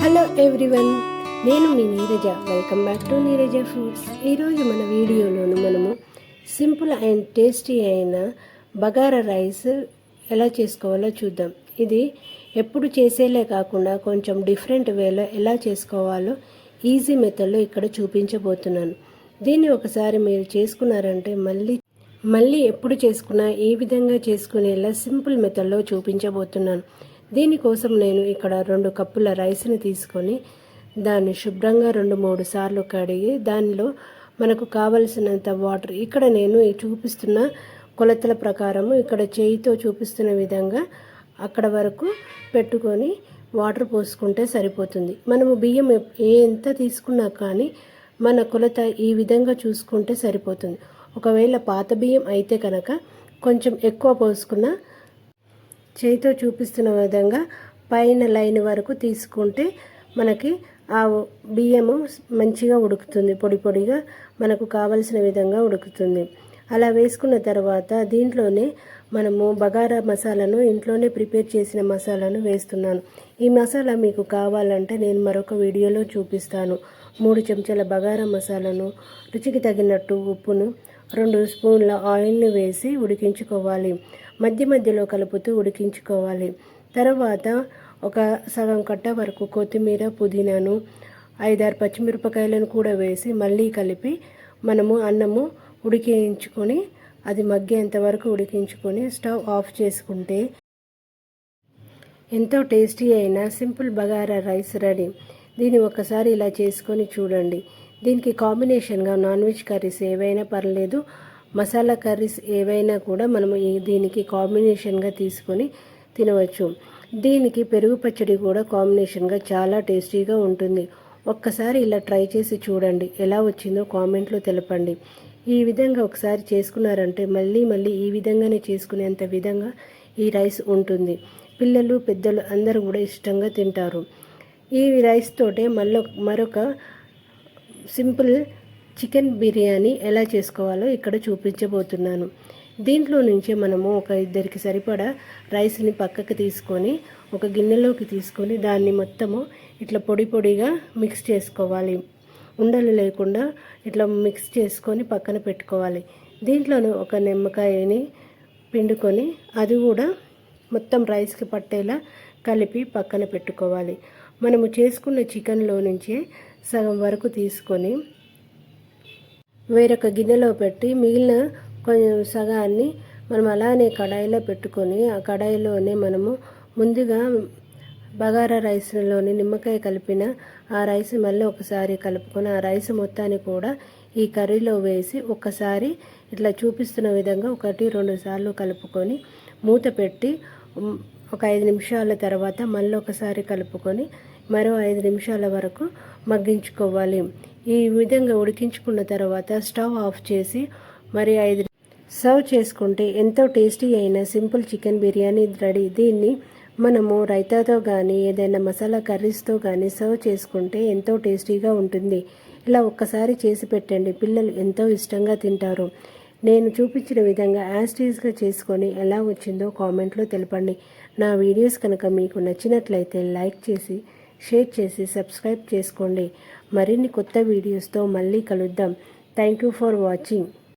Hello everyone, నేను మీ Neeraja. Welcome back to Neeraja foods. ఈరోజు మన వీడియోలోను మనము సింపుల్ అండ్ టేస్టీ అయిన బగారా రైస్ ఎలా చేసుకోవాలో చూద్దాం. ఇది ఎప్పుడు చేసేలే కాకుండా కొంచెం డిఫరెంట్ వేలో ఎలా చేసుకోవాలో ఈజీ మెథడ్లో ఇక్కడ చూపించబోతున్నాను. దీన్ని ఒకసారి మీరు చేసుకున్నారంటే మళ్ళీ ఎప్పుడు చేసుకున్నా ఈ విధంగా చేసుకునేలా సింపుల్ మెథడ్లో చూపించబోతున్నాను. దీనికోసం నేను ఇక్కడ 2 కప్పుల రైస్ని తీసుకొని దాన్ని శుభ్రంగా 2-3 సార్లు కడిగి దానిలో మనకు కావలసినంత వాటర్, ఇక్కడ నేను చూపిస్తున్న కొలతల ప్రకారము ఇక్కడ చేయితో చూపిస్తున్న విధంగా అక్కడ వరకు పెట్టుకొని వాటర్ పోసుకుంటే సరిపోతుంది. మనము బియ్యం ఎంత తీసుకున్నా కానీ మన కొలత ఈ విధంగా చూసుకుంటే సరిపోతుంది. ఒకవేళ పాత బియ్యం అయితే కనుక కొంచెం ఎక్కువ పోసుకున్న చేయితో చూపిస్తున్న విధంగా పైన లైన్ వరకు తీసుకుంటే మనకి ఆ బియ్యము మంచిగా ఉడుకుతుంది. పొడి పొడిగా మనకు కావలసిన విధంగా ఉడుకుతుంది. అలా వేసుకున్న తర్వాత దీంట్లోనే మనము బగారా మసాలాను ఇంట్లోనే ప్రిపేర్ చేసిన మసాలాను వేస్తున్నాను. ఈ మసాలా మీకు కావాలంటే నేను మరొక వీడియోలో చూపిస్తాను. 3 చెంచాల బగారా మసాలాను, రుచికి తగినట్టు ఉప్పును, 2 స్పూన్ల ఆయిల్ని వేసి ఉడికించుకోవాలి. మధ్య మధ్యలో కలుపుతూ ఉడికించుకోవాలి. తర్వాత ఒక సగం కట్ట వరకు కొత్తిమీర, పుదీనాను, 5-6 పచ్చిమిరపకాయలను కూడా వేసి మళ్ళీ కలిపి మనము అన్నము ఉడికించుకొని అది మగ్గేంత వరకు ఉడికించుకొని స్టవ్ ఆఫ్ చేసుకుంటే ఎంతో టేస్టీ అయిన సింపుల్ బగారా రైస్ రెడీ. దీన్ని ఒకసారి ఇలా చేసుకొని చూడండి. దీనికి కాంబినేషన్గా నాన్ వెజ్ కర్రీస్ ఏవైనా పర్లేదు, మసాలా కర్రీస్ ఏవైనా కూడా మనము దీనికి కాంబినేషన్గా తీసుకొని తినవచ్చు. దీనికి పెరుగు పచ్చడి కూడా కాంబినేషన్గా చాలా టేస్టీగా ఉంటుంది. ఒక్కసారి ఇలా ట్రై చేసి చూడండి. ఎలా వచ్చిందో కామెంట్లో తెలపండి. ఈ విధంగా ఒకసారి చేసుకున్నారంటే మళ్ళీ ఈ విధంగానే చేసుకునేంత విధంగా ఈ రైస్ ఉంటుంది. పిల్లలు పెద్దలు అందరూ కూడా ఇష్టంగా తింటారు. ఈ రైస్ తోటే మరొక సింపుల్ చికెన్ బిర్యానీ ఎలా చేసుకోవాలో ఇక్కడ చూపించబోతున్నాను. దీంట్లో నుంచి మనము ఒక 2కి సరిపడా రైస్ని పక్కకు తీసుకొని ఒక గిన్నెలోకి తీసుకొని దాన్ని మొత్తము ఇట్లా పొడి పొడిగా మిక్స్ చేసుకోవాలి. ఉండలు లేకుండా ఇట్లా మిక్స్ చేసుకొని పక్కన పెట్టుకోవాలి. దీంట్లోనే ఒక నిమ్మకాయని పిండుకొని అది కూడా మొత్తం రైస్కి పట్టేలా కలిపి పక్కన పెట్టుకోవాలి. మనము చేసుకున్న చికెన్లో నుంచి సగం వరకు తీసుకొని వేరొక గిన్నెలో పెట్టి మిగిలిన కొంచెం సగాన్ని మనం అలానే కడాయిలో పెట్టుకొని ఆ కడాయిలోనే మనము ముందుగా బగారా రైస్లోని నిమ్మకాయ కలిపిన ఆ రైస్ మళ్ళీ ఒకసారి కలుపుకొని ఆ రైస్ మొత్తాన్ని కూడా ఈ కర్రీలో వేసి ఒక్కసారి ఇట్లా చూపిస్తున్న విధంగా 1-2 సార్లు కలుపుకొని మూత పెట్టి ఒక 5 నిమిషాల తర్వాత మళ్ళీ ఒకసారి కలుపుకొని మరో 5 నిమిషాల వరకు మగ్గించుకోవాలి. ఈ విధంగా ఉడికించుకున్న తర్వాత స్టవ్ ఆఫ్ చేసి మరి 5 సర్వ్ చేసుకుంటే ఎంతో టేస్టీ అయిన సింపుల్ చికెన్ బిర్యానీ రెడీ. దీన్ని మనము రైతాతో కానీ ఏదైనా మసాలా కర్రీస్తో కానీ సర్వ్ చేసుకుంటే ఎంతో టేస్టీగా ఉంటుంది. ఇలా ఒక్కసారి చేసి పెట్టండి, పిల్లలు ఎంతో ఇష్టంగా తింటారు. నేను చూపించిన విధంగా యాస్టీస్గా చేసుకొని ఎలా వచ్చిందో కామెంట్లో తెలపండి. నా వీడియోస్ కనుక మీకు నచ్చినట్లయితే లైక్ చేసి, షేర్ చేసి, సబ్స్క్రైబ్ చేసుకోండి. మరిన్ని కొత్త వీడియోస్తో మళ్ళీ కలుద్దాం. Thank you for watching.